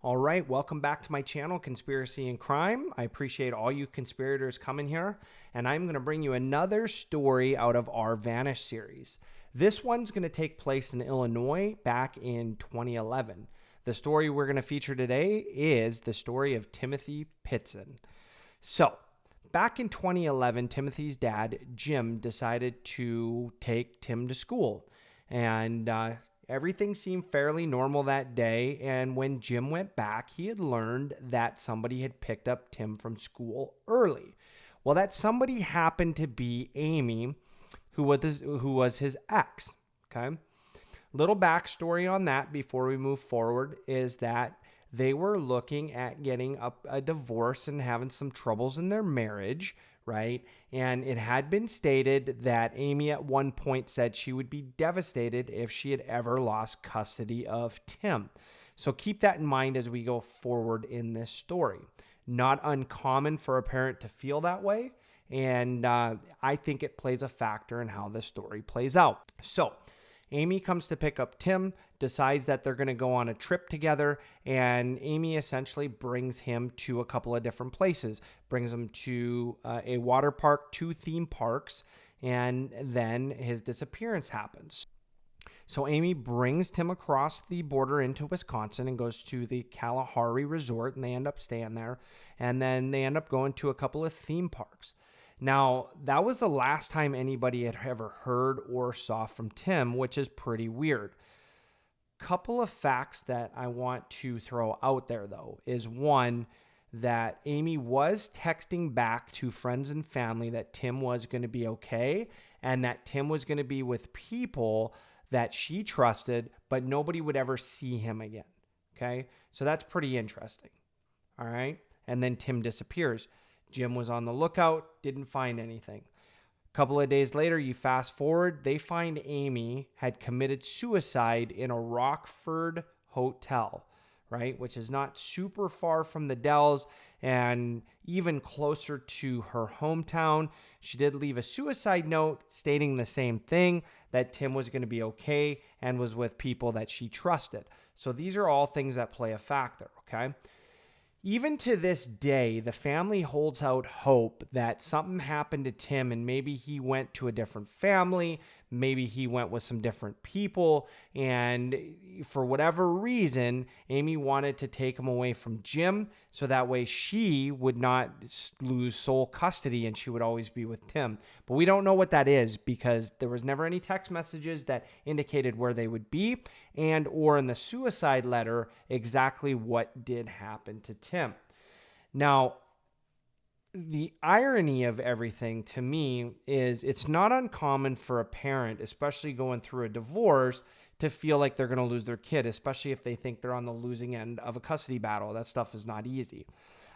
All right, welcome back to my channel, Conspiracy and Crime. I appreciate all you conspirators coming here, and I'm going to bring you another story out of our Vanish series. This one's going to take place in Illinois back in 2011. The story we're going to feature today is the story of Timothy Pitzen. So, back in 2011, Timothy's dad, Jim, decided to take Tim to school, and everything seemed fairly normal that day, and when Jim went back, he had learned that somebody had picked up Tim from school early. Well, that somebody happened to be Amy, who was his ex, okay? Little backstory on that before we move forward is that they were looking at getting a divorce and having some troubles in their marriage, right? And it had been stated that Amy at one point said she would be devastated if she had ever lost custody of Tim. So keep that in mind as we go forward in this story. Not uncommon for a parent to feel that way. And I think it plays a factor in how the story plays out. So Amy comes to pick up Tim, decides that they're going to go on a trip together, and Amy essentially brings him to a couple of different places, brings him to a water park, 2 theme parks, and then his disappearance happens. So Amy brings Tim across the border into Wisconsin and goes to the Kalahari Resort, and they end up staying there, and then they end up going to a couple of theme parks. Now, that was the last time anybody had ever heard or saw from Tim, which is pretty weird. Couple of facts that I want to throw out there, though, is one, that Amy was texting back to friends and family that Tim was going to be okay and that Tim was going to be with people that she trusted, but nobody would ever see him again. Okay? So that's pretty interesting. All right? And then Tim disappears. Jim was on the lookout, didn't find anything. A couple of days later, you fast forward, they find Amy had committed suicide in a Rockford hotel, right? Which is not super far from the Dells and even closer to her hometown. She did leave a suicide note stating the same thing, that Tim was going to be okay and was with people that she trusted. So these are all things that play a factor, okay? Even to this day, the family holds out hope that something happened to Tim and maybe he went to a different family, maybe he went with some different people, and for whatever reason, Amy wanted to take him away from Jim so that way she would not lose sole custody and she would always be with Tim. But we don't know what that is because there was never any text messages that indicated where they would be and or in the suicide letter exactly what did happen to Tim. Now, the irony of everything to me is it's not uncommon for a parent, especially going through a divorce, to feel like they're going to lose their kid, especially if they think they're on the losing end of a custody battle. That stuff is not easy.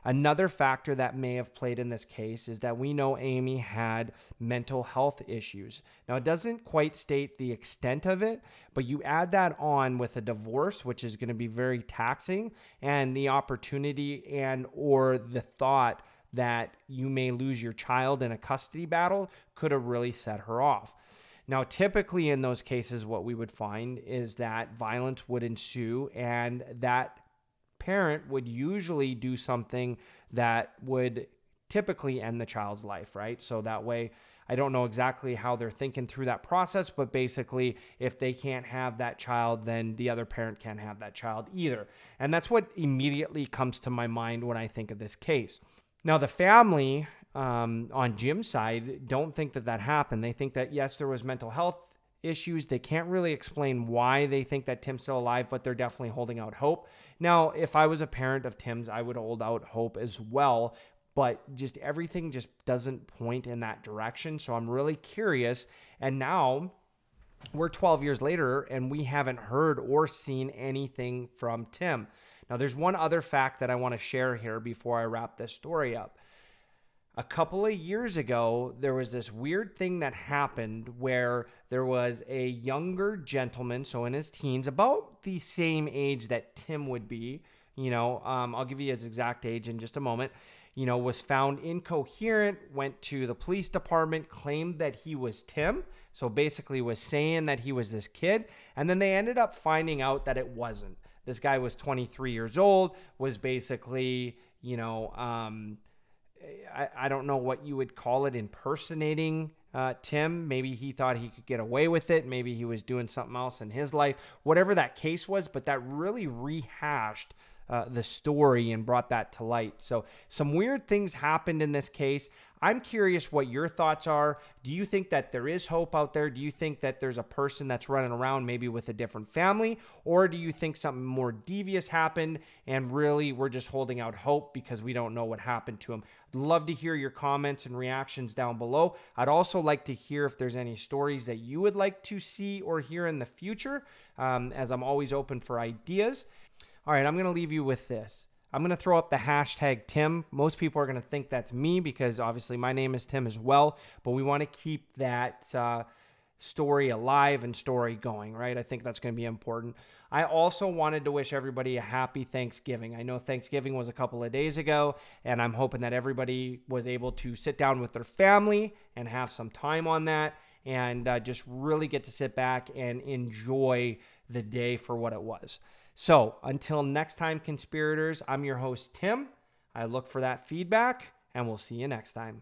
Another factor that may have played in this case is that we know Amy had mental health issues. Now, it doesn't quite state the extent of it, but you add that on with a divorce, which is going to be very taxing, and the opportunity and or the thought that you may lose your child in a custody battle could have really set her off. Now, typically in those cases, what we would find is that violence would ensue and that parent would usually do something that would typically end the child's life, right? So that way, I don't know exactly how they're thinking through that process, but basically, if they can't have that child, then the other parent can't have that child either. And that's what immediately comes to my mind when I think of this case. Now, the family on Jim's side don't think that happened. They think that, yes, there was mental health issues. They can't really explain why they think that Tim's still alive, but they're definitely holding out hope. Now, if I was a parent of Tim's, I would hold out hope as well, but just everything just doesn't point in that direction. So I'm really curious. And now we're 12 years later and we haven't heard or seen anything from Tim. Now, there's one other fact that I want to share here before I wrap this story up. A couple of years ago, there was this weird thing that happened where there was a younger gentleman, so in his teens, about the same age that Tim would be, I'll give you his exact age in just a moment, was found incoherent, went to the police department, claimed that he was Tim, so basically was saying that he was this kid, and then they ended up finding out that it wasn't. This guy was 23 years old, was basically, I don't know what you would call it, impersonating Tim. Maybe he thought he could get away with it. Maybe he was doing something else in his life, whatever that case was, but that really rehashed the story and brought that to light. So some weird things happened in this case. I'm curious what your thoughts are. Do you think that there is hope out there? Do you think that there's a person that's running around maybe with a different family? Or do you think something more devious happened and really we're just holding out hope because we don't know what happened to him? I'd love to hear your comments and reactions down below. I'd also like to hear if there's any stories that you would like to see or hear in the future, as I'm always open for ideas. All right, I'm going to leave you with this. I'm going to throw up the hashtag Tim. Most people are going to think that's me because obviously my name is Tim as well, but we want to keep that story alive and story going, right? I think that's going to be important. I also wanted to wish everybody a happy Thanksgiving. I know Thanksgiving was a couple of days ago, and I'm hoping that everybody was able to sit down with their family and have some time on that and just really get to sit back and enjoy the day for what it was. So until next time, conspirators, I'm your host, Tim. I look for that feedback, and we'll see you next time.